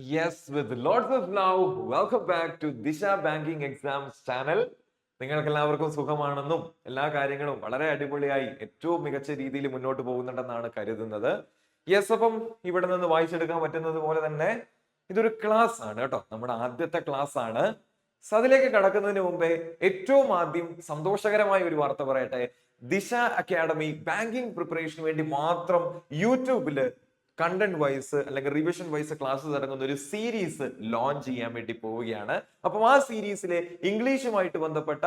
Yes, with lots of love, welcome back to Disha Banking Exams channel. നിങ്ങൾക്ക് എല്ലാവർക്കും സുഖമാണെന്നും എല്ലാ കാര്യങ്ങളും വളരെ അടിപൊളിയായി ഏറ്റവും മികച്ച രീതിയിൽ മുന്നോട്ട് പോകുന്നുണ്ടെന്നാണ് കരുതുന്നത്. യെസ്, അപ്പം ഇവിടെ നിന്ന് വായിച്ചെടുക്കാൻ പറ്റുന്നത് പോലെ തന്നെ ഇതൊരു ക്ലാസ് ആണ് കേട്ടോ, നമ്മുടെ ആദ്യത്തെ ക്ലാസ് ആണ്. അതിലേക്ക് കടക്കുന്നതിന് മുമ്പേ ഏറ്റവും ആദ്യം സന്തോഷകരമായ ഒരു വാർത്ത പറയട്ടെ. ദിശ അക്കാഡമി ബാങ്കിങ് പ്രിപ്പറേഷന് വേണ്ടി മാത്രം യൂട്യൂബില് കണ്ടന്റ് വൈസ് അല്ലെങ്കിൽ റിവിഷൻ വൈസ് ക്ലാസ്സസ് അടങ്ങുന്ന ഒരു സീരീസ് ലോഞ്ച് ചെയ്യാൻ വേണ്ടി പോവുകയാണ്. അപ്പം ആ സീരീസിലെ ഇംഗ്ലീഷുമായിട്ട് ബന്ധപ്പെട്ട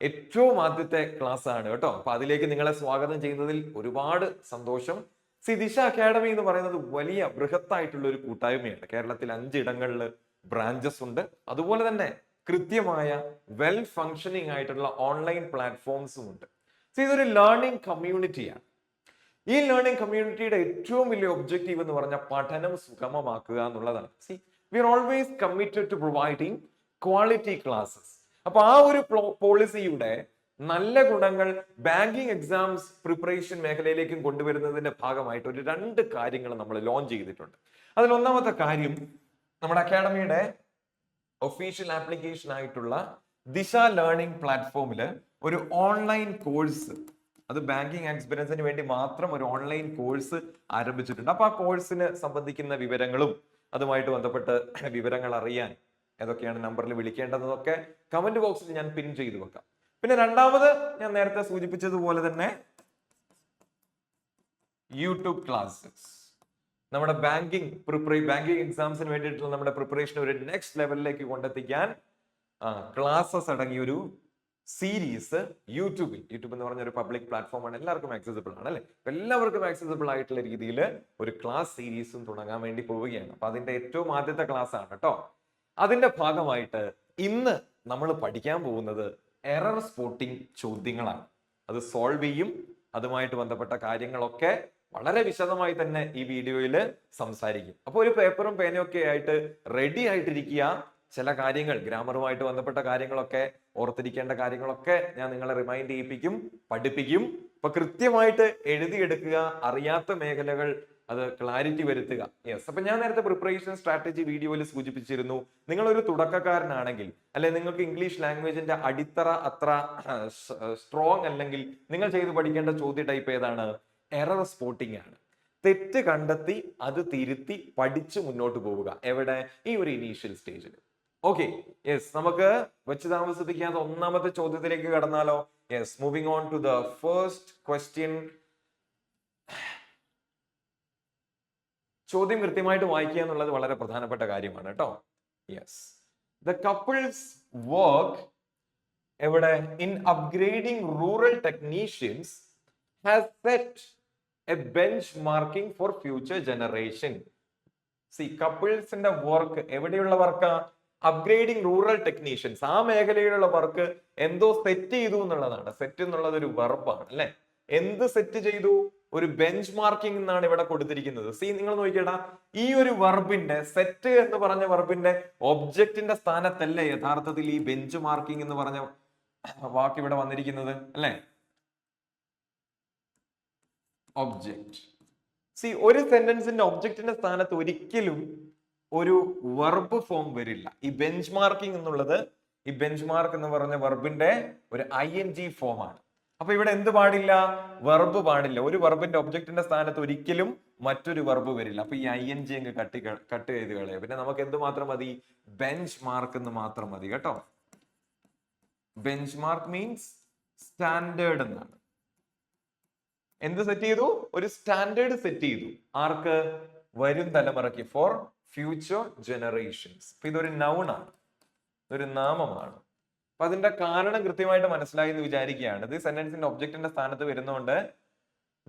ഏറ്റവും ആദ്യത്തെ ക്ലാസ് ആണ് കേട്ടോ. അപ്പൊ അതിലേക്ക് നിങ്ങളെ സ്വാഗതം ചെയ്യുന്നതിൽ ഒരുപാട് സന്തോഷം. ദിശ അക്കാഡമി എന്ന് പറയുന്നത് വലിയ ബൃഹത്തായിട്ടുള്ള ഒരു കൂട്ടായ്മയാണ്. കേരളത്തിൽ 5 ഇടങ്ങളിൽ ബ്രാഞ്ചസ് ഉണ്ട്. അതുപോലെ തന്നെ കൃത്യമായ വെൽ ഫങ്ഷനിങ് ആയിട്ടുള്ള ഓൺലൈൻ പ്ലാറ്റ്ഫോംസും ഉണ്ട്. ഇതൊരു ലേണിംഗ് കമ്മ്യൂണിറ്റിയാണ്. ഈ ലേണിംഗ് കമ്മ്യൂണിറ്റിയുടെ ഏറ്റവും വലിയ ഒബ്ജക്റ്റീവ് എന്ന് പറഞ്ഞാൽ പഠനം സുഗമമാക്കുക എന്നുള്ളതാണ്. We are always committed to providing quality classes. അപ്പൊ ആ ഒരു പോളിസിയുടെ നല്ല ഗുണങ്ങൾ ബാങ്കിങ് എക്സാംസ് പ്രിപ്പറേഷൻ മേഖലയിലേക്കും കൊണ്ടുവരുന്നതിന്റെ ഭാഗമായിട്ട് ഒരു 2 കാര്യങ്ങൾ നമ്മൾ ലോഞ്ച് ചെയ്തിട്ടുണ്ട്. അതിൽ ഒന്നാമത്തെ കാര്യം, നമ്മുടെ അക്കാഡമിയുടെ ഒഫീഷ്യൽ ആപ്ലിക്കേഷൻ ആയിട്ടുള്ള ദിശ ലേണിംഗ് പ്ലാറ്റ്ഫോമിൽ ഒരു ഓൺലൈൻ കോഴ്സ്, അത് ബാങ്കിങ് എക്സ്പീരിയൻസിന് വേണ്ടി മാത്രം ഒരു ഓൺലൈൻ കോഴ്സ് ആരംഭിച്ചിട്ടുണ്ട്. അപ്പൊ ആ കോഴ്സിന് സംബന്ധിക്കുന്ന വിവരങ്ങളും അതുമായിട്ട് ബന്ധപ്പെട്ട് വിവരങ്ങൾ അറിയാൻ ഏതൊക്കെയാണ് നമ്പറിൽ വിളിക്കേണ്ടതൊക്കെ കമന്റ് ബോക്സിൽ ഞാൻ പിൻ ചെയ്തു വെക്കാം. പിന്നെ രണ്ടാമത്, ഞാൻ നേരത്തെ സൂചിപ്പിച്ചതുപോലെ തന്നെ യൂട്യൂബ് ക്ലാസ്സസ്, നമ്മുടെ ബാങ്കിങ് എക്സാംസിന് വേണ്ടിയിട്ടുള്ള നമ്മുടെ പ്രിപ്പറേഷൻ ഒരു നെക്സ്റ്റ് ലെവലിലേക്ക് കൊണ്ടെത്തിക്കാൻ ക്ലാസ്സസ് അടങ്ങിയ ഒരു സീരീസ് യൂട്യൂബ് എന്ന് പറഞ്ഞ ഒരു പബ്ലിക് പ്ലാറ്റ്ഫോം ആണ്, എല്ലാവർക്കും ആക്സസിബിൾ ആണ് അല്ലെ. എല്ലാവർക്കും ആക്സസിബിൾ ആയിട്ടുള്ള രീതിയിൽ ഒരു ക്ലാസ് സീരീസും തുടങ്ങാൻ വേണ്ടി പോവുകയാണ്. അപ്പൊ അതിന്റെ ഏറ്റവും ആദ്യത്തെ ക്ലാസ് ആണ് കേട്ടോ. അതിന്റെ ഭാഗമായിട്ട് ഇന്ന് നമ്മൾ പഠിക്കാൻ പോകുന്നത് എറർ സ്പോട്ടിംഗ് ചോദ്യങ്ങളാണ്. അത് സോൾവ് ചെയ്യും. അതുമായിട്ട് ബന്ധപ്പെട്ട കാര്യങ്ങളൊക്കെ വളരെ വിശദമായി തന്നെ ഈ വീഡിയോയിൽ സംസാരിക്കും. അപ്പൊ ഒരു പേപ്പറും പേനയും ഒക്കെ ആയിട്ട് റെഡി ആയിട്ടിരിക്കുക. ചില കാര്യങ്ങൾ, ഗ്രാമറുമായിട്ട് ബന്ധപ്പെട്ട കാര്യങ്ങളൊക്കെ, ഓർത്തിരിക്കേണ്ട കാര്യങ്ങളൊക്കെ ഞാൻ നിങ്ങളെ റിമൈൻഡ് ചെയ്യിപ്പിക്കും, പഠിപ്പിക്കും. അപ്പൊ കൃത്യമായിട്ട് എഴുതിയെടുക്കുക. അറിയാത്ത മേഖലകൾ അത് ക്ലാരിറ്റി വരുത്തുക. യെസ്, അപ്പൊ ഞാൻ നേരത്തെ പ്രിപ്പറേഷൻ സ്ട്രാറ്റജി വീഡിയോയിൽ സൂചിപ്പിച്ചിരുന്നു, നിങ്ങൾ ഒരു തുടക്കക്കാരനാണെങ്കിൽ, അല്ലെ നിങ്ങൾക്ക് ഇംഗ്ലീഷ് ലാംഗ്വേജിന്റെ അടിത്തറ അത്ര സ്ട്രോങ് അല്ലെങ്കിൽ നിങ്ങൾ ചെയ്ത് പഠിക്കേണ്ട ചോദ്യ ടൈപ്പ് ഏതാണ്? എറർ സ്പോട്ടിംഗ് ആണ്. തെറ്റ് കണ്ടെത്തി അത് തിരുത്തി പഠിച്ച് മുന്നോട്ട് പോവുക. എവിടെ? ഈ ഒരു ഇനീഷ്യൽ സ്റ്റേജിൽ. ഓക്കെ, യെസ്, നമുക്ക് വെച്ച് താമസിപ്പിക്കാത്ത ഒന്നാമത്തെ ചോദ്യത്തിലേക്ക് കടന്നാലോ? Yes, moving on to the first question. ചോദ്യം കൃത്യമായിട്ട് വായിക്കുക എന്നുള്ളത് വളരെ പ്രധാനപ്പെട്ട കാര്യമാണ് കേട്ടോ. യെസ്, ദ കപ്പിൾസ് വർക്ക് എവിടെ? In upgrading rural technicians has set a benchmarking for future generation. കപ്പിൾസിന്റെ വർക്ക് എവിടെയുള്ള വർക്കാ? Upgrading rural technicians. ആ മേഖലയിലുള്ള വർക്ക് എന്തോ സെറ്റ് ചെയ്തു എന്നുള്ളതാണ്. സെറ്റ് എന്നുള്ളത് ഒരു വെർബാണ് അല്ലെ. എന്ത് സെറ്റ് ചെയ്തു? ഒരു ബെഞ്ച് മാർക്കിംഗ് എന്നാണ് ഇവിടെ കൊടുത്തിരിക്കുന്നത്. നിങ്ങൾ നോക്കിയേടാ, ഈ ഒരു വെർബിന്റെ, സെറ്റ് എന്ന് പറഞ്ഞ വെർബിന്റെ ഒബ്ജക്റ്റിന്റെ സ്ഥാനത്തല്ലേ യഥാർത്ഥത്തിൽ ഈ ബെഞ്ച് മാർക്കിംഗ് എന്ന് പറഞ്ഞ വാക്ക് ഇവിടെ വന്നിരിക്കുന്നത് അല്ലെ. ഒബ്ജക്റ്റ്. ഒരു സെന്റൻസിന്റെ ഒബ്ജക്റ്റിന്റെ സ്ഥാനത്ത് ഒരിക്കലും ഒരു വെർബ് ഫോം വരില്ല. ഈ ബെഞ്ച് മാർക്കിംഗ് എന്നുള്ളത്, ഈ ബെഞ്ച് മാർക്ക് എന്ന് പറഞ്ഞ വെർബിന്റെ ഒരു ING ഫോം ആണ്. അപ്പൊ ഇവിടെ എന്ത് പാടില്ല? വെർബ് പാടില്ല. ഒരു വെർബിന്റെ ഒബ്ജക്റ്റിന്റെ സ്ഥാനത്ത് ഒരിക്കലും മറ്റൊരു വെർബ് വരില്ല. അപ്പൊ ഈ ING അങ്ങ് കട്ട് ചെയ്ത് കളയാം. പിന്നെ നമുക്ക് എന്ത് മാത്രം മതി? ബെഞ്ച് മാർക്ക് എന്ന് മാത്രം മതി കേട്ടോ. ബെഞ്ച് മാർക്ക് മീൻസ് സ്റ്റാൻഡേർഡ് എന്നാണ്. എന്ത് സെറ്റ് ചെയ്തു? ഒരു സ്റ്റാൻഡേർഡ് സെറ്റ് ചെയ്തു. ആർക്ക്? വരും തലമുറയ്ക്ക്, ഫോർ ഫ്യൂച്ചർ ജനറേഷൻസ്. ഇതൊരു നൗൺ ആണ്, ഒരു നാമമാണ്. അപ്പൊ അതിന്റെ കാരണം കൃത്യമായിട്ട് മനസ്സിലായി എന്ന് വിചാരിക്കുകയാണ്. ഇത് സെന്റൻസിന്റെ ഒബ്ജക്റ്റിന്റെ സ്ഥാനത്ത് വരുന്നതുകൊണ്ട്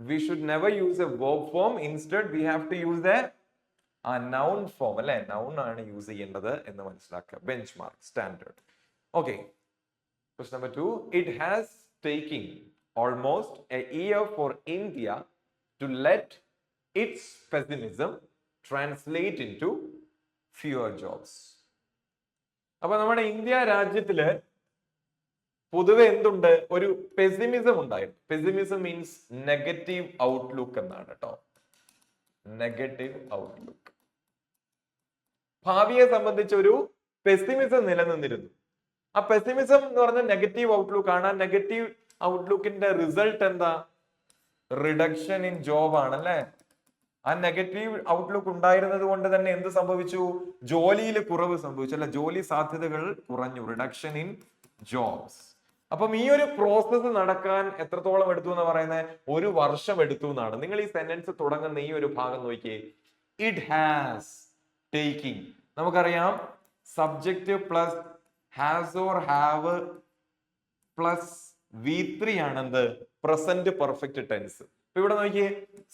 we should never use a verb form. Instead we have to use a noun form അല്ലെ. നൗൺ ആണ് യൂസ് ചെയ്യേണ്ടത് എന്ന് മനസ്സിലാക്കുക. Bench mark, standard. Okay, question number 2. It has taken almost a year for India to let its pessimism translate into fewer jobs. അപ്പൊ നമ്മുടെ India രാജ്യത്തില് പൊതുവെ എന്തുണ്ട്? ഒരു പെസിമിസം ഉണ്ടായിരുന്നു. പെസിമിസം മീൻസ് നെഗറ്റീവ് ഔട്ട്ലുക്ക് എന്നാണ് കേട്ടോ. Negative outlook. ഭാവിയെ സംബന്ധിച്ച് ഒരു പെസിമിസം നിലനിന്നിരുന്നു. ആ പെസിമിസം എന്ന് പറഞ്ഞ നെഗറ്റീവ് ഔട്ട്ലുക്ക് ആണ്. ആ നെഗറ്റീവ് ഔട്ട്ലുക്കിന്റെ റിസൾട്ട് എന്താ? റിഡക്ഷൻ ഇൻ ജോബ് ആണ് അല്ലെ. ആ നെഗറ്റീവ് ഔട്ട്ലുക്ക് ഉണ്ടായിരുന്നത് കൊണ്ട് തന്നെ എന്ത് സംഭവിച്ചു? ജോലിയിൽ കുറവ് സംഭവിച്ചു അല്ലെ, ജോലി സാധ്യതകൾ കുറഞ്ഞു, റിഡക്ഷൻ ഇൻ ജോബ്സ്. അപ്പം ഈ ഒരു പ്രോസസ്സ് നടക്കാൻ എത്രത്തോളം എടുത്തു എന്ന് പറയുന്നത്? 1 വർഷം എടുത്തു എന്നാണ്. നിങ്ങൾ ഈ സെന്റൻസ് തുടങ്ങുന്ന ഈ ഒരു ഭാഗം നോക്കിയേ, ഇറ്റ് ഹാസ് ടേക്കിംഗ്. നമുക്കറിയാം subject plus has or have plus V3 ആണ് എന്ത്? Present perfect tense. അപ്പൊ ഇവിടെ നോക്കിയേ,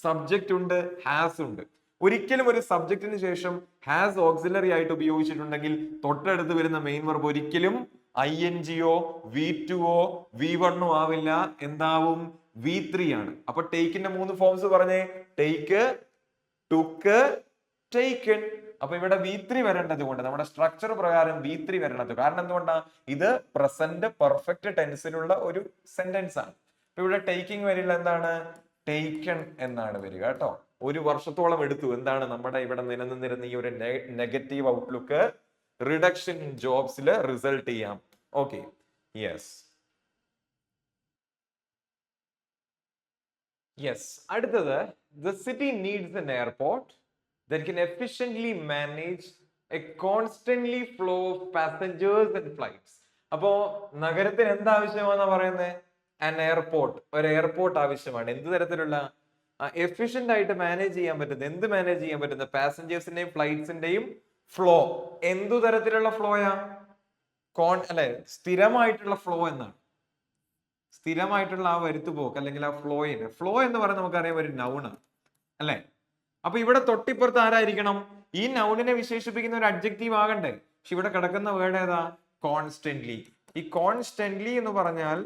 സബ്ജക്റ്റ് ഉണ്ട്, ഹാസ് ഉണ്ട്. ഒരിക്കലും ഒരു സബ്ജക്റ്റിന് ശേഷം ഹാസ് ഓക്സിലറി ആയിട്ട് ഉപയോഗിച്ചിട്ടുണ്ടെങ്കിൽ തൊട്ടടുത്ത് വരുന്ന മെയിൻ വെർബ് ഒരിക്കലും INGO V2 V1 ആവില്ല. എന്താവും? V3 ആണ്. അപ്പൊ ടേക്കിന്റെ 3 ഫോംസ് പറഞ്ഞേ, ടേക്ക്, ടുക്ക്, ടേക്കൺ. അപ്പൊ ഇവിടെ V3 വരേണ്ടത് കൊണ്ട്, നമ്മുടെ സ്ട്രക്ചർ പ്രകാരം V3 വരേണ്ടത്. കാരണം എന്തുകൊണ്ടാണ്? ഇത് പ്രസന്റ് പെർഫെക്റ്റ് ടെൻസിലുള്ള ഒരു സെന്റൻസ് ആണ്. അപ്പൊ ഇവിടെ ടേക്കിംഗ് വരില്ല, എന്താണ്? ടേക്കൺ എന്നാണ് വരിക കേട്ടോ. 1 വർഷത്തോളം എടുത്തു. എന്താണ് നമ്മുടെ ഇവിടെ നിലനിന്നിരുന്ന ഈ ഒരു നെഗറ്റീവ് ഔട്ട്ലുക്ക് റിഡക്ഷൻ ഇൻ ജോബ്സിൽ റിസൾട്ട് ചെയ്യാം. Okay, yes. അടുത്തത്, the city needs an airport that can efficiently manage a constantly flow of passengers and flights. അപ്പോ നഗരത്തിന് എന്താവശ്യമാണെന്നാ പറയുന്നത്? an airport, ഒരു എയർപോർട്ട് ആവശ്യമാണ്. എന്ത് തരത്തിലുള്ള? എഫിഷ്യന്റ് ആയിട്ട് മാനേജ് ചെയ്യാൻ പറ്റുന്ന, എന്ത് മാനേജ് ചെയ്യാൻ പറ്റുന്ന? പാസഞ്ചേഴ്സിന്റെയും ഫ്ലൈറ്റ്സിന്റെയും ഫ്ലോ. എന്തു തരത്തിലുള്ള ഫ്ലോയാ? അല്ലെ, സ്ഥിരമായിട്ടുള്ള ഫ്ലോ എന്നാണ്. സ്ഥിരമായിട്ടുള്ള ആ വരുത്തുപോക്ക് അല്ലെങ്കിൽ ആ ഫ്ലോയിന്, ഫ്ലോ എന്ന് പറയുന്നത് നമുക്കറിയാം ഒരു നൗണാണ് അല്ലെ. അപ്പൊ ഇവിടെ തൊട്ടിപ്പുറത്ത് ആരായിരിക്കണം? ഈ നൗണിനെ വിശേഷിപ്പിക്കുന്ന ഒരു അഡ്ജക്റ്റീവ് ആകണ്ടേ. പക്ഷെ ഇവിടെ കിടക്കുന്ന വേർഡ് ഏതാ? കോൺസ്റ്റന്റ്ലി. ഈ കോൺസ്റ്റന്റ്ലി എന്ന് പറഞ്ഞാൽ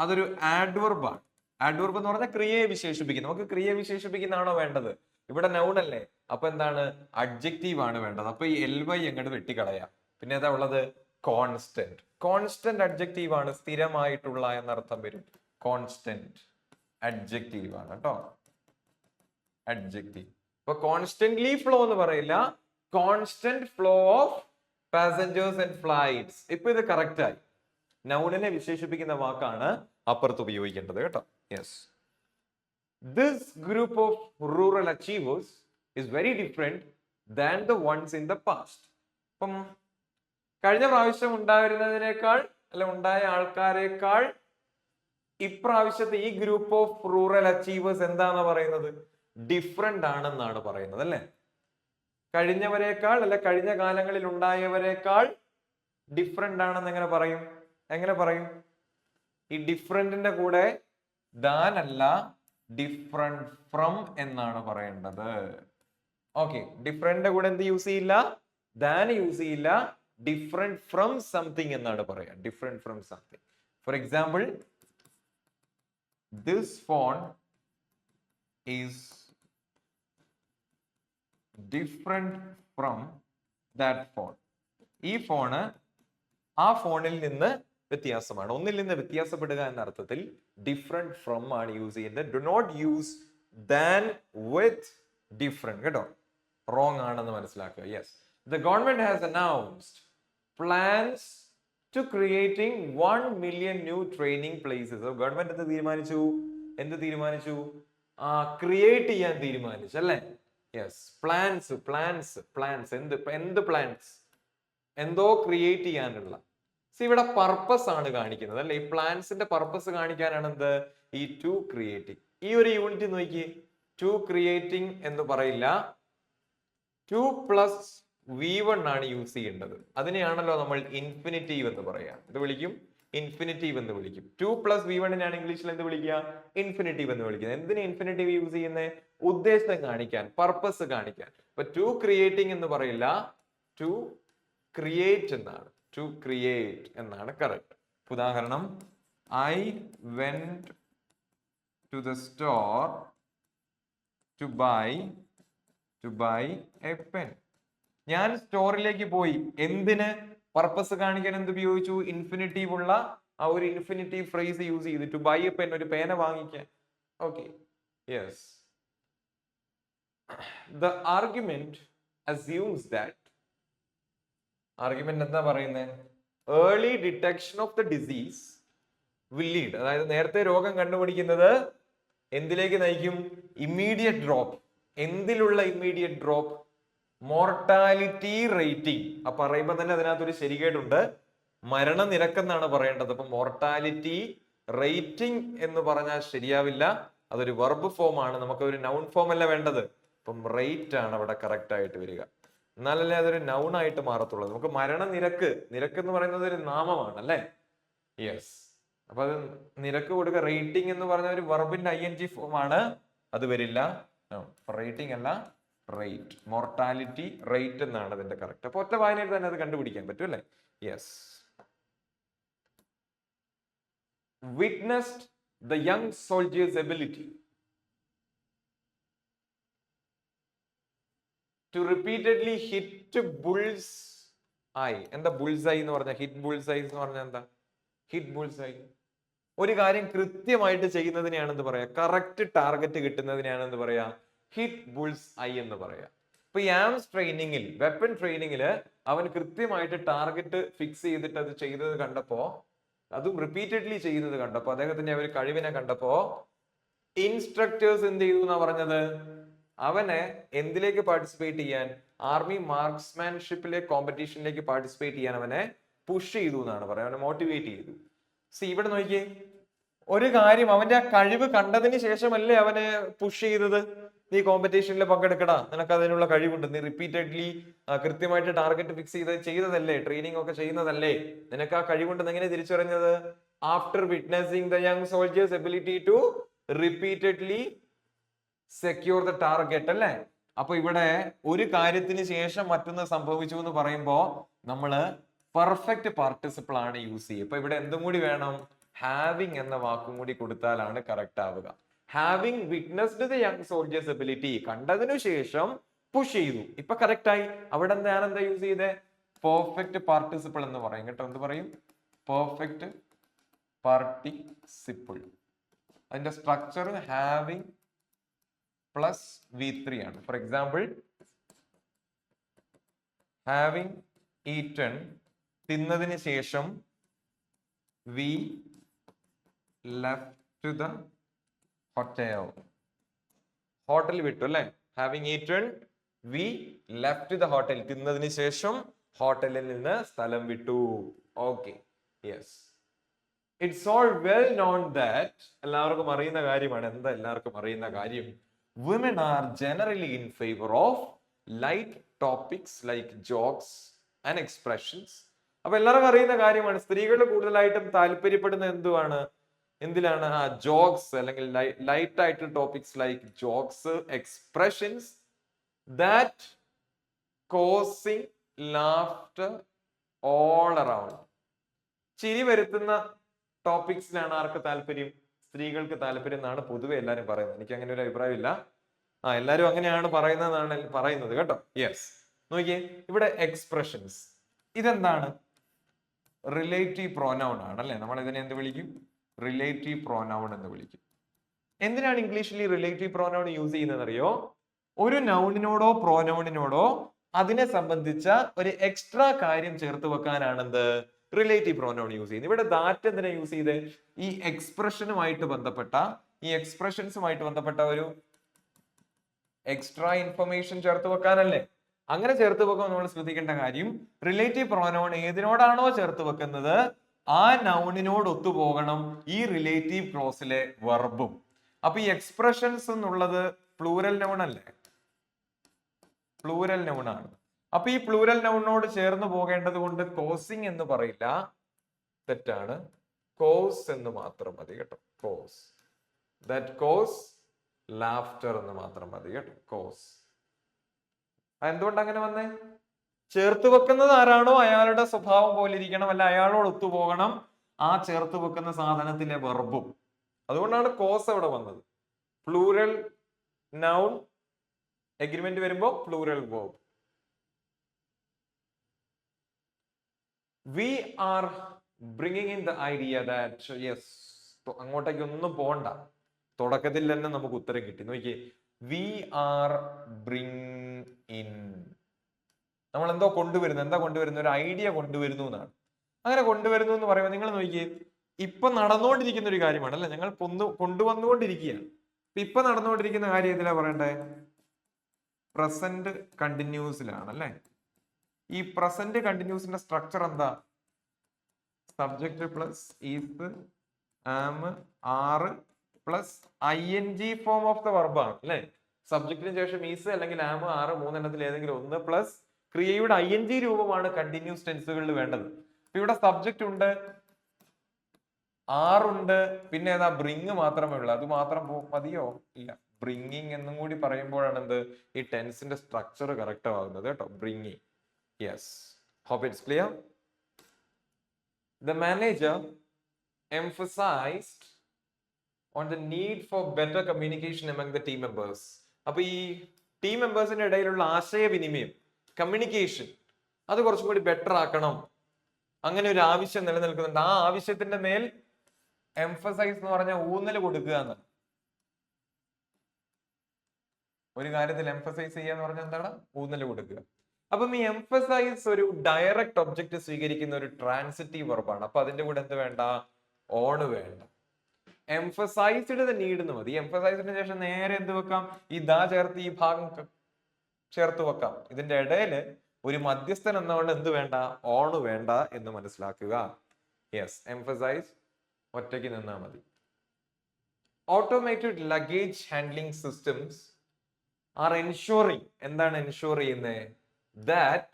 അതൊരു ആഡ്വർബ് ആണ്. ആഡ്വർബ് എന്ന് പറഞ്ഞാൽ ക്രിയയെ വിശേഷിപ്പിക്കുന്നു. നമുക്ക് ക്രിയയെ വിശേഷിപ്പിക്കുന്നതാണോ വേണ്ടത്? ഇവിടെ നൗൺ അല്ലേ, അപ്പൊ എന്താണ്? അഡ്ജക്റ്റീവ് ആണ് വേണ്ടത്. അപ്പൊ ഈ LY എങ്ങോട്ട് വെട്ടിക്കളയാം. പിന്നെ ഏതാ ഉള്ളത്? കോൺസ്റ്റന്റ്. കോൺസ്റ്റന്റ് അഡ്ജക്റ്റീവ് ആണ്, സ്ഥിരമായിട്ടുള്ള എന്നർത്ഥം വരും. കോൺസ്റ്റന്റ് അഡ്ജക്റ്റീവ് ആണ് കേട്ടോ, അഡ്ജക്റ്റീവ്. അപ്പൊ കോൺസ്റ്റന്റ്ലി ഫ്ലോ എന്ന് പറയില്ല, constant flow of passengers and flights. ഇപ്പൊ ഇത് കറക്റ്റ് ആയി. നൗണിനെ വിശേഷിപ്പിക്കുന്ന വാക്കാണ് അപ്പുറത്ത് ഉപയോഗിക്കേണ്ടത് കേട്ടോ. Yes. This group of rural achievers is very different than the ones in the past. അപ്പം കഴിഞ്ഞ പ്രാവശ്യം ഉണ്ടായിരുന്നതിനേക്കാൾ അല്ല, ഉണ്ടായ ആൾക്കാരെക്കാൾ ഇപ്രാവശ്യത്തെ ഈ ഗ്രൂപ്പ് ഓഫ് റൂറൽ അച്ചീവേഴ്സ് എന്താന്ന് പറയുന്നത്? ഡിഫറെന്റ് ആണെന്നാണ് പറയുന്നത് അല്ലെ. കഴിഞ്ഞവരെക്കാൾ അല്ല, കഴിഞ്ഞ കാലങ്ങളിൽ ഉണ്ടായവരെക്കാൾ ഡിഫറെന്റ് ആണെന്ന് എങ്ങനെ പറയും? എങ്ങനെ പറയും? ഈ ഡിഫറെന്റിന്റെ കൂടെ ദാൻ അല്ല, ഡിഫറെന്റ് ഫ്രം എന്നാണ് പറയേണ്ടത്. ഓക്കെ, ഡിഫറെന്റിന്റെ കൂടെ എന്ത് യൂസ് ചെയ്യില്ല? ദാൻ യൂസ് ചെയ്യില്ല. ഡിഫറെന്റ് ഫ്രം സംതിങ് എന്നാണ് പറയാ. Different from something. For example, this phone is different from that phone. ഈ ഫോണ് ആ ഫോണിൽ നിന്ന് വ്യത്യാസമാണ്. ഒന്നിൽ നിന്ന് വ്യത്യാസപ്പെടുക എന്ന അർത്ഥത്തിൽ ഡിഫറെന്റ് ഫ്രം ആണ് യൂസ് ചെയ്യുന്നത്. Do not use than with different കേട്ടോ. റോങ് ആണെന്ന് മനസ്സിലാക്കുക. Yes. The government has announced plans to creating 1 million new training places. Government എന്ത് തീരുമാനിച്ചു? ക്രിയേറ്റ് ചെയ്യാൻ തീരുമാനിച്ചു അല്ലെ. യെസ്. പ്ലാൻസ്. എന്ത് പ്ലാൻസ്? എന്തോ ക്രിയേറ്റ് ചെയ്യാനുള്ള. ഇവിടെ പർപ്പസ് ആണ് കാണിക്കുന്നത് അല്ലെ. ഈ പ്ലാൻസിന്റെ പർപ്പസ് കാണിക്കാനാണ് എന്ത്? ഈ ടു ക്രിയേറ്റിംഗ്. ഈ ഒരു യൂണിറ്റ് നോക്കി, ടു ക്രിയേറ്റിംഗ് എന്ന് പറയില്ല, 2 പ്ലസ് V1 ആണ് യൂസ് ചെയ്യേണ്ടത്. അതിനെയാണല്ലോ നമ്മൾ ഇൻഫിനിറ്റീവ് എന്ന് പറയാ. ഇത് വിളിക്കും ഇൻഫിനിറ്റീവ് എന്ന് വിളിക്കും. 2 പ്ലസ് V1 ഇംഗ്ലീഷിൽ എന്ത് വിളിക്കുക? ഇൻഫിനിറ്റീവ് എന്ന് വിളിക്കുന്നത്. എന്തിനാ ഇൻഫിനിറ്റീവ് യൂസ് ചെയ്യുന്നത്? ഉദ്ദേശം കാണിക്കാൻ, പർപ്പസ് കാണിക്കാൻ. അപ്പൊ ടു ക്രിയേറ്റിംഗ് എന്ന് പറയില്ല, ടു ക്രിയേറ്റ് എന്നാണ്. ടു ക്രിയേറ്റ് എന്നാണ് കറക്റ്റ്. ഉദാഹരണം, I went to the store to buy a pen. ഞാൻ സ്റ്റോറിലേക്ക് പോയി. എന്തിന്? പർപ്പസ് കാണിക്കാൻ എന്ത് ഉപയോഗിച്ചു? ഇൻഫിനിറ്റീവ് ഉള്ള ആ ഒരു ഇൻഫിനിറ്റീവ് ഫ്രേസ് യൂസ് ചെയ്ത്, ടു ബൈ എ പെൻ, ഒരു പേന വാങ്ങിക്കാൻ. Okay, yes. The argument assumes that argument എന്താ പറയുന്നത്? Early detection of the disease will lead, അതായത് നേരത്തെ രോഗം കണ്ടുപിടിക്കുന്നത് എന്തിലേക്ക് നയിക്കും? Immediate drop. എന്തിലുള്ള ഇമ്മീഡിയറ്റ് ഡ്രോപ്പ്? Mortality rating. അപ്പൊ പറയുമ്പോ തന്നെ അതിനകത്തൊരു ശരികേടുണ്ട്. മരണനിരക്കെന്നാണ് പറയേണ്ടത്. അപ്പൊ മോർട്ടാലിറ്റി റേറ്റിംഗ് എന്ന് പറഞ്ഞാൽ ശരിയാവില്ല, അതൊരു വെർബ് ഫോം ആണ്. നമുക്ക് ഒരു നൗൺ ഫോം അല്ല വേണ്ടത്. അപ്പം റേറ്റ് ആണ് അവിടെ കറക്റ്റ് ആയിട്ട് വരിക. എന്നാലല്ലേ അതൊരു നൗൺ ആയിട്ട് മാറത്തുള്ളൂ. നമുക്ക് മരണനിരക്ക്, നിരക്ക് എന്ന് പറയുന്നത് ഒരു നാമമാണ് അല്ലേ? യെസ്. അപ്പൊ അത് നിരക്ക് കൊടുക്കുക. റേറ്റിംഗ് എന്ന് പറഞ്ഞ ഒരു വെർബിന്റെ ING ഫോം ആണ്, അത് വരില്ല. റേറ്റിംഗ് അല്ല, റേറ്റ്. മോർട്ടാലിറ്റി റേറ്റ് എന്നാണ് അതിന്റെ കറക്റ്റ്. അപ്പൊ ഒറ്റ വായനയിൽ തന്നെ അത് കണ്ടുപിടിക്കാൻ പറ്റും അല്ലേ? Yes. Witnessed the young soldier's ability to repeatedly hit bull's eye. എന്താ ബുൾസ് ഐ എന്ന് പറഞ്ഞ? ഹിറ്റ് ബുൾസ് ഐ എന്ന് പറഞ്ഞാൽ എന്താ? ഹിറ്റ് ബുൾസ് ഐ ഒരു കാര്യം കൃത്യമായിട്ട് ചെയ്യുന്നതിനെയാണ് എന്ത് പറയാ? കറക്റ്റ് ടാർഗറ്റ് കിട്ടുന്നതിനെയാണ് എന്ത് പറയാ? ഹിറ്റ് ബുൾസ് ഐ എന്ന് പറയാ. ഇപ്പൊ ഈ ആംസ് ട്രെയിനിങ്ങിൽ, വെപ്പൺ ട്രെയിനിങ്ങില് അവൻ കൃത്യമായിട്ട് ടാർഗറ്റ് ഫിക്സ് ചെയ്തിട്ട് അത് ചെയ്തത് കണ്ടപ്പോ, അതും റിപ്പീറ്റഡ്ലി ചെയ്യുന്നത് കണ്ടപ്പോ, അദ്ദേഹത്തിന്റെ ഒരു കഴിവിനെ കണ്ടപ്പോ ഇൻസ്ട്രക്ടേഴ്സ് എന്ത് ചെയ്തു എന്നാ പറഞ്ഞത്? അവനെ എന്തിലേക്ക് പാർട്ടിസിപ്പേറ്റ് ചെയ്യാൻ? ആർമി മാർക്സ്മാൻഷിപ്പിലെ കോമ്പറ്റീഷനിലേക്ക് പാർട്ടിസിപ്പേറ്റ് ചെയ്യാൻ അവനെ പുഷ് ചെയ്തു എന്നാണ് പറയുന്നത്. അവനെ മോട്ടിവേറ്റ് ചെയ്തു. ഇവിടെ നോക്കിയേ, ഒരു കാര്യം അവന്റെ ആ കഴിവ് കണ്ടതിന് ശേഷമല്ലേ അവനെ പുഷ് ചെയ്തത്? നീ കോമ്പറ്റീഷനിൽ പങ്കെടുക്കടാ, നിനക്ക് അതിനുള്ള കഴിവുണ്ട്, നീ റിപ്പീറ്റഡ്ലി കൃത്യമായിട്ട് ടാർഗറ്റ് ഫിക്സ് ചെയ്തതല്ലേ, ട്രെയിനിങ് ഒക്കെ ചെയ്യുന്നതല്ലേ, നിനക്ക് ആ കഴിവുണ്ടെന്ന് എങ്ങനെ തിരിച്ചറിഞ്ഞത്? After witnessing the young soldiers ability to repeatedly secure the target അല്ലേ? അപ്പൊ ഇവിടെ ഒരു കാര്യത്തിന് ശേഷം മറ്റൊന്ന് സംഭവിച്ചു എന്ന് പറയുമ്പോ നമ്മള് പെർഫെക്റ്റ് പാർട്ടിസിപ്പിൾ ആണ് യൂസ് ചെയ്യുക. ഇപ്പൊ ഇവിടെ എന്തും കൂടി വേണം? ഹാവിങ് എന്ന വാക്കും കൂടി കൊടുത്താലാണ് കറക്റ്റ് ആവുക. Having witnessed the young soldiers ability, കണ്ടതിനു ശേഷം പുഷ് ചെയ്തു. ഇപ്പൊ കറക്റ്റ് ആയി. അവിടെ എന്താ യൂസ് ചെയ്തേ? പെർഫെക്റ്റ് പാർട്ടിസിപ്പിൾ എന്ന് പറയും കേട്ടോ. എന്ത് പറയും? Perfect participle. അതിന്റെ സ്ട്രക്ചർ ഹാവിങ് പ്ലസ് V3 ആണ്. ഫോർ എക്സാമ്പിൾ, ഹാവിങ് ഈറ്റൺ, തിന്നതിന് ശേഷം, we left the hotel, hotel വിട്ടു അല്ലെ? Having eaten we left the hotel, തിന്നതിന് ശേഷം ഹോട്ടലിൽ നിന്ന് സ്ഥലം വിട്ടു. Okay, yes. It's all well known that, എല്ലാവർക്കും അറിയുന്ന കാര്യമാണ്. എന്താ എല്ലാവർക്കും അറിയുന്ന കാര്യം? Women are generally in favor of light topics like jokes and expressions. അപ്പൊ എല്ലാവർക്കും അറിയുന്ന കാര്യമാണ്. സ്ത്രീകൾ കൂടുതലായിട്ടും താല്പര്യപ്പെടുന്ന എന്തിലാണ്? ജോക്സ്, അല്ലെങ്കിൽ ലൈറ്റ് ആയിട്ടുള്ള topics like jokes, expressions that causing laughter all around. ചിരി വരുത്തുന്ന ടോപ്പിക്സിലാണ് ആർക്ക് താല്പര്യം? സ്ത്രീകൾക്ക് താല്പര്യം എന്നാണ് പൊതുവെ എല്ലാരും പറയുന്നത്. എനിക്ക് അങ്ങനെ ഒരു അഭിപ്രായമില്ല. എല്ലാരും അങ്ങനെയാണ് പറയുന്നത് കേട്ടോ. യെസ്, നോക്കിയേ, ഇവിടെ എക്സ്പ്രഷൻസ് ഇതെന്താണ്? റിലേറ്റീവ് പ്രോനൗൺ ആണ് അല്ലെ? നമ്മൾ ഇതിനെ എന്ത് വിളിക്കും? റിലേറ്റീവ് പ്രോനൗൺ എന്ന് വിളിക്കും. എന്തിനാണ് ഇംഗ്ലീഷിൽ ഈ റിലേറ്റീവ് പ്രോനൗൺ യൂസ് ചെയ്യുന്നത് അറിയോ? ഒരു നൗണിനോടോ പ്രോനൗണിനോടോ അതിനെ സംബന്ധിച്ച ഒരു എക്സ്ട്രാ കാര്യം ചേർത്ത് വെക്കാനാണ് എന്ത്? റിലേറ്റീവ് പ്രോനൗൺ യൂസ് ചെയ്യുന്നത്. ഇവിടെ ദാറ്റ് എന്തിനാ യൂസ് ചെയ്ത്? ഈ എക്സ്പ്രഷനുമായിട്ട് ബന്ധപ്പെട്ട, ഈ എക്സ്പ്രഷൻസുമായിട്ട് ബന്ധപ്പെട്ട ഒരു എക്സ്ട്രാ ഇൻഫർമേഷൻ ചേർത്ത് വെക്കാനല്ലേ? അങ്ങനെ ചേർത്ത് വെക്കുമ്പോൾ നമ്മൾ ശ്രദ്ധിക്കേണ്ട കാര്യം, റിലേറ്റീവ് പ്രോനൗൺ ഏതിനോടാണോ ചേർത്ത് വെക്കുന്നത് ആ നൗണിനോട് ഒത്തുപോകണം ഈ റിലേറ്റീവ് ക്ലോസിലെ വെർബും. അപ്പൊ ഈ എക്സ്പ്രഷൻസ് എന്നുള്ളത് പ്ലൂറൽ നൗൺ അല്ലേ? പ്ലൂറൽ നൗൺ ആണ്. അപ്പൊ ഈ പ്ലൂറൽ നൗണിനോട് ചേർന്ന് പോകേണ്ടത് കൊണ്ട് കോസിങ് എന്ന് പറയില്ല, തെറ്റാണ്. കോസ് എന്ന് മാത്രം മതി കേട്ടോ. കോസ്, ദാറ്റ് കോസ് ലാഫ്റ്റർ എന്ന് മാത്രം മതി കേട്ടോ. കോസ്. എന്തുകൊണ്ട് അങ്ങനെ വന്നേ? ചേർത്ത് വെക്കുന്നത് ആരാണോ അയാളുടെ സ്വഭാവം പോലെ ഇരിക്കണം, അല്ല അയാളോട് ഒത്തുപോകണം ആ ചേർത്ത് വെക്കുന്ന സാധനത്തിലെ വെർബും. അതുകൊണ്ടാണ് കോസ് അവിടെ വന്നത്. പ്ലൂറൽ നൗൺ എഗ്രിമെന്റ് വരുമ്പോ plural verb. We are bringing in the idea that yes, അങ്ങോട്ടേക്ക് ഒന്നും പോണ്ട, തുടക്കത്തിൽ തന്നെ നമുക്ക് ഉത്തരം കിട്ടി. നോക്കിയേ, we are bring in, നമ്മൾ എന്തോ കൊണ്ടുവരുന്നു. എന്താ കൊണ്ടുവരുന്നത്? ഒരു ഐഡിയ കൊണ്ടുവരുന്നു എന്നാണ്. അങ്ങനെ കൊണ്ടുവരുന്നു എന്ന് പറയുമ്പോൾ നിങ്ങൾ നോക്കിയേ, ഇപ്പൊ നടന്നുകൊണ്ടിരിക്കുന്ന ഒരു കാര്യമാണ് അല്ലെ, ഞങ്ങൾ കൊണ്ടുവന്നുകൊണ്ടിരിക്കുകയാണ്. ഇപ്പൊ നടന്നുകൊണ്ടിരിക്കുന്ന കാര്യം ഇതിലാ പറയണ്ടേ? പ്രസന്റ് കണ്ടിന്യൂസിലാണ് അല്ലെ. ഈ പ്രസന്റ് കണ്ടിന്യൂസിന്റെ സ്ട്രക്ചർ എന്താ? Subject plus is am are plus ING form of the വെർബാണ് അല്ലെ. സബ്ജക്റ്റിന് ശേഷം ഈസ് അല്ലെങ്കിൽ ആം ആറ് മൂന്നെണ്ണത്തിൽ ഏതെങ്കിലും ഒന്ന് പ്ലസ് ക്രിയയുടെ ING രൂപമാണ് കണ്ടിന്യൂസ് ടെൻസുകളിൽ വേണ്ടത്. ഇവിടെ സബ്ജക്റ്റ് ഉണ്ട്, ആറുണ്ട്, പിന്നെ ഏതാ? ബ്രിങ് മാത്രമേ ഉള്ളൂ. അത് മാത്രം മതിയോ? ഇല്ല. ബ്രിങ്ങിങ് എന്നും കൂടി പറയുമ്പോഴാണ് എന്ത് ഈ ടെൻസിന്റെ സ്ട്രക്ചർ കറക്റ്റ് ആവുന്നത് കേട്ടോ. Bringing. Yes, hope it's clear. The manager emphasized on the need for better communication among the team members. അപ്പൊ ഈ ടീം മെമ്പേഴ്സിന്റെ ഇടയിലുള്ള ആശയവിനിമയം, കമ്മ്യൂണിക്കേഷൻ, അത് കുറച്ചും കൂടി ബെറ്റർ ആക്കണം. അങ്ങനെ ഒരു ആവശ്യം നിലനിൽക്കുന്നുണ്ട്. ആ ആവശ്യത്തിന്റെ മേൽ എംഫസൈസ് എന്ന് പറഞ്ഞാൽ ഊന്നൽ കൊടുക്കുക എന്നാണ്. ഒരു കാര്യത്തിൽ എംഫസൈസ് ചെയ്യുക എന്ന് പറഞ്ഞാൽ എന്താണ്? ഊന്നൽ കൊടുക്കുക. അപ്പം ഈ എംഫസൈസ് ഒരു ഡയറക്റ്റ് ഒബ്ജക്റ്റ് സ്വീകരിക്കുന്ന ഒരു ട്രാൻസിറ്റീവ് വെർബാണ്. അപ്പൊ അതിന്റെ കൂടെ എന്ത് വേണ്ട? ഓണ് വേണ്ട. എംഫസൈസ്ഡ് ദ നീഡ് എന്ന് മതി. എംഫസൈസിന് ശേഷം നേരെ എന്ത് വെക്കാം? ഈ ദാ ചേർത്ത് ഈ ഭാഗം ചേർത്ത് വെക്കാം. ഇതിന്റെ ഇടയില് ഒരു മധ്യസ്ഥൻ എന്നതുകൊണ്ട് എന്ത് വേണ്ട? ഓണ് വേണ്ട എന്ന് മനസ്സിലാക്കുക. യെസ്, എംഫസൈസ് ഒറ്റയ്ക്ക് നിന്നാ മതി. Automated luggage handling systems R ensuring. എന്താണ് എൻഷുർ ചെയ്യുന്നത്? That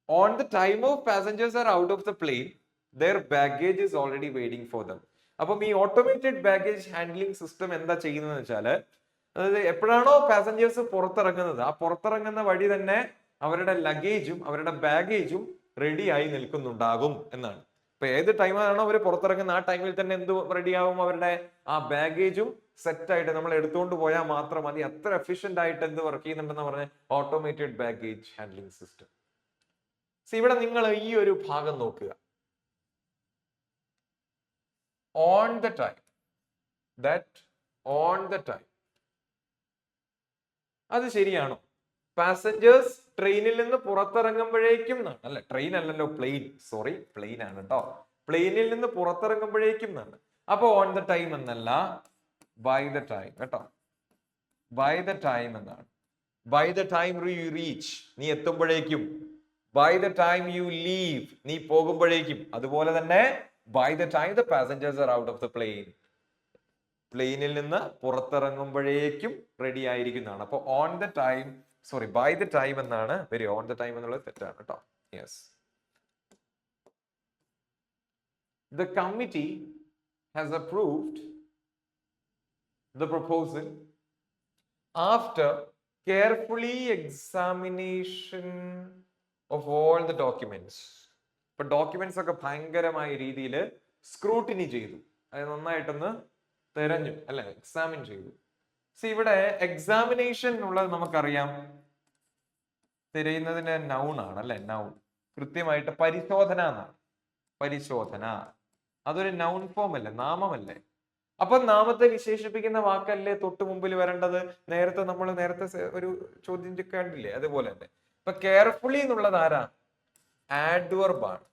on the time of passengers are out of the plane, their baggage is already waiting for them. അപ്പം ഈ ഓട്ടോമേറ്റഡ് ബാഗേജ് ഹാൻഡ്ലിംഗ് സിസ്റ്റം എന്താ ചെയ്യുന്നത് വെച്ചാല്, അതായത് എപ്പോഴാണോ പാസഞ്ചേഴ്സ് പുറത്തിറങ്ങുന്നത്, ആ പുറത്തിറങ്ങുന്ന വഴി തന്നെ അവരുടെ ലഗേജും അവരുടെ ബാഗേജും റെഡി ആയി നിൽക്കുന്നുണ്ടാകും എന്നാണ്. ഇപ്പൊ ഏത് ടൈമാണോ അവർ പുറത്തിറങ്ങുന്നത്, ആ ടൈമിൽ തന്നെ എന്ത് റെഡിയാവും? അവരുടെ ആ ബാഗേജും സെറ്റ് ആയിട്ട് നമ്മൾ എടുത്തുകൊണ്ട് പോയാൽ മാത്രം മതി. അത്ര എഫിഷ്യന്റ് ആയിട്ട് എന്ത് വർക്ക് ചെയ്യുന്നുണ്ടെന്ന് പറഞ്ഞ ഓട്ടോമേറ്റഡ് ബാഗേജ് ഹാൻഡ്ലിംഗ് സിസ്റ്റം. ഇവിടെ നിങ്ങൾ ഈ ഒരു ഭാഗം നോക്കുക. On the time, that on the time, അത് ശരിയാണോ? പാസഞ്ചേഴ്സ് ട്രെയിനിൽ നിന്ന് പുറത്തിറങ്ങുമ്പോഴേക്കും അല്ലെ, ട്രെയിൻ അല്ലല്ലോ, പ്ലെയിൻ, സോറി, പ്ലെയിൻ ആണ് കേട്ടോ. പ്ലെയിനിൽ നിന്ന് പുറത്തിറങ്ങുമ്പോഴേക്കും എന്നാണ്. അപ്പൊ ഓൺ ദ ടൈം എന്നല്ല, ബൈ ദ ടൈം കേട്ടോ. ബൈ ദ ടൈം എന്നാണ്. By the time you reach, നീ എത്തുമ്പോഴേക്കും. By the time you leave, നീ പോകുമ്പോഴേക്കും. അതുപോലെ തന്നെ by the time the passengers are out of the plane, പ്ലെയിനിൽ നിന്ന് പുറത്തിറങ്ങുമ്പോഴേക്കും റെഡി ആയിരിക്കുന്നതാണ്. അപ്പൊ on the time, sorry, by the time എന്നാണ് വരിക. ഓൺ ദ ടൈം എന്നുള്ളത് തെറ്റാണ് കേട്ടോ. Yes. The committee has approved the proposal after carefully examination of all the documents. ഇപ്പൊ ഡോക്യുമെന്റ്സ് ഒക്കെ ഭയങ്കരമായ രീതിയിൽ സ്ക്രൂട്ടിനി ചെയ്തു, അത് നന്നായിട്ടൊന്ന് തിരഞ്ഞു അല്ലെ, എക്സാമിൻ ചെയ്തു. ഇവിടെ എക്സാമിനേഷൻ ഉള്ളത് നമുക്കറിയാം, തിരയുന്നതിന്റെ നൗൺ ആണ് അല്ലെ. നൗൺ കൃത്യമായിട്ട് പരിശോധന എന്നാണ്. പരിശോധന അതൊരു നൗൺ ഫോം അല്ലേ, നാമമല്ലേ. അപ്പൊ നാമത്തെ വിശേഷിപ്പിക്കുന്ന വാക്കല്ലേ തൊട്ട് മുമ്പിൽ വരേണ്ടത്? നമ്മൾ നേരത്തെ ഒരു ചോദ്യം കണ്ടില്ലേ, അതുപോലെ തന്നെ. ഇപ്പൊ കെയർഫുള്ളി എന്നുള്ളത് ആരാ? ആഡ്വർബ് ആണ്.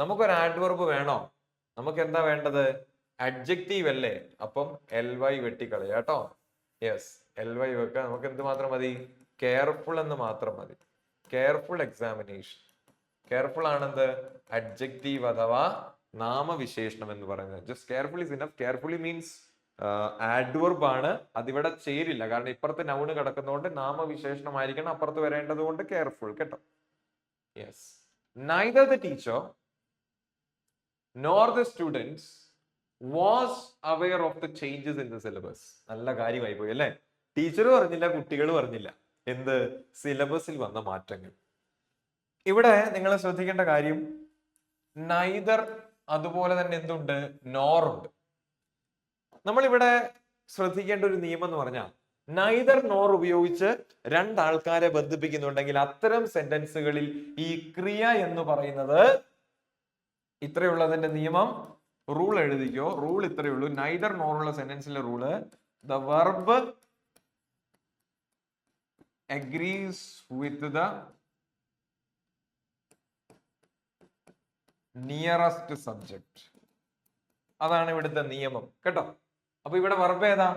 നമുക്കൊരു ആഡ്വർബ് വേണോ? നമുക്ക് എന്താ വേണ്ടത്? അഡ്ജക്റ്റീവ് അല്ലേ. അപ്പം LY വെട്ടിക്കളയാ കേട്ടോ. യെസ്, LY വെക്കുക. നമുക്ക് എന്ത് മാത്രം മതി? കെയർഫുൾ എന്ന് മാത്രം മതി. Careful examination. കെയർഫുൾ ആണെന്ത്? അഡ്ജക്റ്റീവ് അഥവാ നാമവിശേഷണം എന്ന് പറയുന്നത്. Just careful is enough. Carefully means adverb ആണ്. അതിവിടെ ചേരില്ല, കാരണം ഇപ്പുറത്ത് നൗണ് കിടക്കുന്നതുകൊണ്ട് നാമവിശേഷണമായിരിക്കണം, അപ്പുറത്ത് വരേണ്ടത് കൊണ്ട് കെയർഫുൾ കേട്ടോ. Yes. Neither the teacher nor the students was aware of the changes in the syllabus. നല്ല കാര്യമായി പോയി അല്ലെ. ടീച്ചർ പറഞ്ഞില്ല, കുട്ടികൾ പറഞ്ഞില്ല എന്ത്? സിലബസിൽ വന്ന മാറ്റങ്ങൾ. ഇവിടെ നിങ്ങൾ ശ്രദ്ധിക്കേണ്ട കാര്യം, നൈദർ, അതുപോലെ തന്നെ എന്തുണ്ട്? നോർ ഉണ്ട്. നമ്മളിവിടെ ശ്രദ്ധിക്കേണ്ട ഒരു നിയമം എന്ന് പറഞ്ഞാൽ, നൈദർ നോർ ഉപയോഗിച്ച് രണ്ടാൾക്കാരെ ബന്ധിപ്പിക്കുന്നുണ്ടെങ്കിൽ അത്തരം സെന്റൻസുകളിൽ ഈ ക്രിയ എന്ന് പറയുന്നത് ഇത്രയുള്ളതിന്റെ നിയമം, റൂൾ എഴുതിക്കോ. റൂൾ ഇത്രയേ ഉള്ളൂ. നൈദർ നോർ ഉള്ള സെന്റൻസിലെ rule, the verb agrees with the nearest subject. അതാണ് ഇവിടുത്തെ നിയമം കേട്ടോ. അപ്പൊ ഇവിടെ വെർബ് ഏതാ?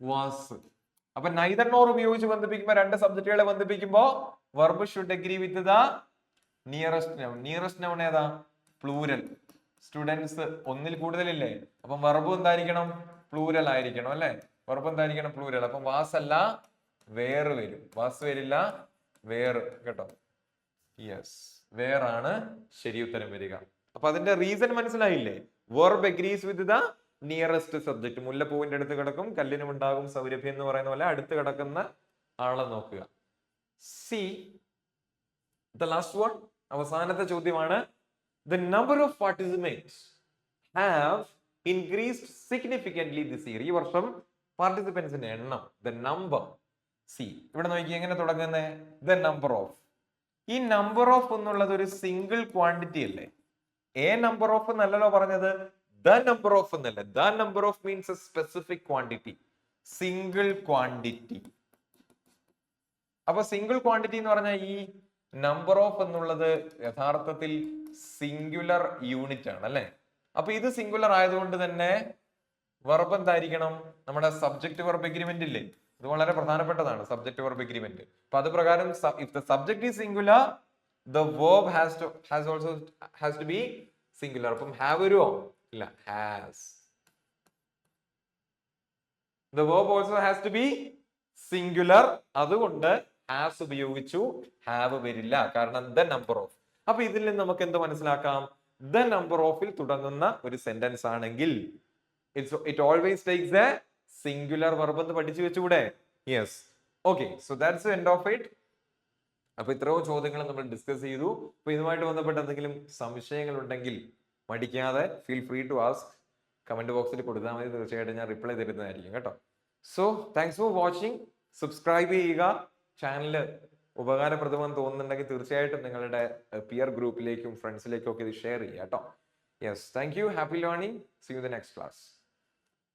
വാസ്. അപ്പൊ നൈദർ നോർ ഉപയോഗിച്ച് ബന്ധിപ്പിക്കുമ്പോ രണ്ട് സബ്ജക്റ്റുകളെ ബന്ധിപ്പിക്കുമ്പോ verb should agree with the nearest noun. Nearest noun ഏതാ? പ്ലൂരൽ. സ്റ്റുഡൻസ് ഒന്നിൽ കൂടുതലില്ലേ? അപ്പം വെർബ് എന്തായിരിക്കണം? പ്ലൂരൽ ആയിരിക്കണം അല്ലെ? വെർബ് എന്തായിരിക്കണം? പ്ലൂരൽ. അപ്പം വാസ് അല്ല വേർ വരും. വാസ് വരില്ല, വേർ കേട്ടോ. യെസ്, വേർ ആണ് ശരി ഉത്തരം വരിക. അപ്പൊ അതിന്റെ റീസൺ മനസ്സിലായില്ലേ? Verb agrees with the nearest subject. മുല്ലപ്പൂവിന്റെ അടുത്ത് കിടക്കും കല്ലിനും ഉണ്ടാകും സൗരഭ്യം എന്ന് പറയുന്ന പോലെ അടുത്ത് കിടക്കുന്ന ആളെ നോക്കുക. സി ദ ലാസ്റ്റ് വൺ, അവസാനത്തെ ചോദ്യമാണ്. The number of participants have increased significantly this year. ഈ വർഷം പാർട്ടിസിപ്പൻസിന്റെ എണ്ണം, the number. സി ഇവിടെ നോക്കി എങ്ങനെ തുടങ്ങുന്നത്? the number of. ഈ നമ്പർ ഓഫ് എന്നുള്ളത് ഒരു സിംഗിൾ ക്വാണ്ടിറ്റി അല്ലേ? എ നമ്പർ ഓഫ് എന്നല്ലല്ലോ പറഞ്ഞത്, ദ നമ്പർ ഓഫ് എന്നല്ല. The number of means A specific quantity, single quantity. അപ്പൊ സിംഗിൾ ക്വാണ്ടിറ്റി എന്ന് പറഞ്ഞാൽ ഈ നമ്പർ ഓഫ് എന്നുള്ളത് യഥാർത്ഥത്തിൽ സിംഗുലർ യൂണിറ്റ് ആണ് അല്ലെ? അപ്പൊ ഇത് സിംഗുലർ ആയതുകൊണ്ട് തന്നെ വെർബ് എന്തായിരിക്കണം? നമ്മുടെ സബ്ജക്ട് വെർബ് എഗ്രിമെന്റ് ഇല്ലേ, ഇത് വളരെ പ്രധാനപ്പെട്ടതാണ്, സബ്ജക്ട് വെർബ് എഗ്രിമെന്റ്. അപ്പൊ അത് പ്രകാരം if the subject is singular, the verb has to be singular. അപ്പം ഹാവ് വരുമോ? ഇല്ല, has. The verb also has to be singular. അതുകൊണ്ട് ഹാസ് ഉപയോഗിച്ചു, ഹാവ് വരില്ല, കാരണം ദ നമ്പർ ഓഫ്. അപ്പൊ ഇതിൽ നിന്ന് നമുക്ക് എന്ത് മനസ്സിലാക്കാം? ദ നമ്പർ ഓഫിൽ തുടങ്ങുന്ന ഒരു സെന്റൻസ് ആണെങ്കിൽ it always takes a singular verb എന്ന് പഠിച്ചു വെച്ചുകൂടെ? Yes, okay. So that's end of it. അപ്പൊ ഇത്രയോ ചോദ്യങ്ങൾ നമ്മൾ ഡിസ്കസ് ചെയ്തു. അപ്പൊ ഇതുമായിട്ട് ബന്ധപ്പെട്ട എന്തെങ്കിലും സംശയങ്ങൾ ഉണ്ടെങ്കിൽ മടിക്കാതെ feel free to ask. Comment ബോക്സിൽ കൊടുത്താൽ മതി, തീർച്ചയായിട്ടും ഞാൻ റിപ്ലൈ തരുന്നതായിരിക്കും കേട്ടോ. So thanks for watching. Subscribe ചെയ്യുക. ചാനൽ ഉപകാരപ്രദമെന്ന് തോന്നുന്നുണ്ടെങ്കിൽ തീർച്ചയായിട്ടും നിങ്ങളുടെ പിയർ ഗ്രൂപ്പിലേക്കും ഫ്രണ്ട്സിലേക്കും ഒക്കെ ഇത് ഷെയർ ചെയ്യുക കേട്ടോ. Yes, thank you. Happy learning. See you in the next class.